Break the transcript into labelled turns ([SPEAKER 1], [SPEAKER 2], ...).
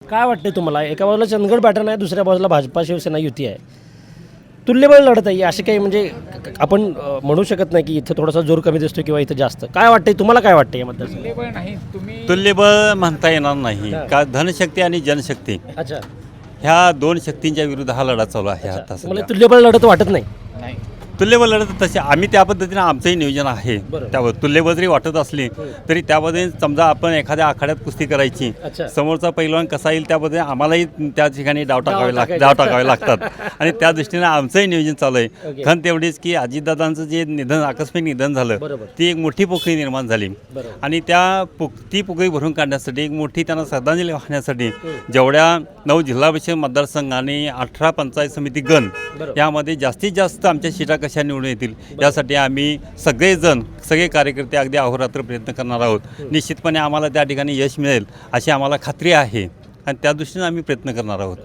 [SPEAKER 1] काय वाटते तुम्हाला? एका बाजूला चंदगड पॅटर्न आहे, दुसऱ्या बाजूला भाजपा शिवसेना युती आहे. तुल्यबळ लढत आहे अशी काही म्हणजे आपण म्हणू शकत नाही की इथं थोडासा जोर कमी दिसतो किंवा इथं जास्त. काय वाटतंय तुम्हाला, काय वाटतंय या मतदारसंघात?
[SPEAKER 2] तुल्यबळ नाही तुम्ही
[SPEAKER 3] तुल्यबळ म्हणता येणार नाही
[SPEAKER 1] हां.
[SPEAKER 3] का धनशक्ती आणि जनशक्ती
[SPEAKER 1] अच्छा,
[SPEAKER 3] ह्या दोन शक्तींच्या विरुद्ध हा लढा चालू आहे आता
[SPEAKER 1] तुम्हाला
[SPEAKER 3] सध्या.
[SPEAKER 1] तुल्यबळ लढत वाटत नाही?
[SPEAKER 2] नाही
[SPEAKER 3] तुल्यबळ लढत तसे आम्ही त्या पद्धतीने आमचंही नियोजन आहे.
[SPEAKER 1] बरोबर.
[SPEAKER 3] त्यावर तुल्यबळ जरी वाटत असली तरी त्यामध्ये समजा आपण एखाद्या आखाड्यात कुस्ती करायची,
[SPEAKER 1] अच्छा.
[SPEAKER 3] समोरचा पैलवान कसा येईल त्यामध्ये आम्हालाही त्या ठिकाणी डाव
[SPEAKER 1] टाकायचे.
[SPEAKER 3] टाकावे लागतात आणि त्या दृष्टीने आमचंही नियोजन चालू आहे.
[SPEAKER 1] ओके.
[SPEAKER 3] खंत एवढीच की अजितदादांचं जे निधन आकस्मिक निधन झालं
[SPEAKER 1] बरोबर.
[SPEAKER 3] ती एक मोठी पोकळी निर्माण झाली
[SPEAKER 1] बरोबर.
[SPEAKER 3] आणि त्या ती पोकळी भरून काढण्यासाठी एक मोठी त्यांना श्रद्धांजली वाहण्यासाठी जेवढ्या 9 जिल्हा परिषद मतदारसंघ आणि 18 पंचायत समिती गण
[SPEAKER 1] बरोबर.
[SPEAKER 3] यामध्ये जास्तीत जास्त आमच्या सीटा कशा निवडून येतील यासाठी आम्ही सगळे कार्यकर्ते अगदी अहोरात्र प्रयत्न करणार आहोत. निश्चितपणे आम्हाला त्या ठिकाणी यश मिळेल अशी आम्हाला खात्री आहे आणि त्या दृष्टीने आम्ही प्रयत्न करणार आहोत.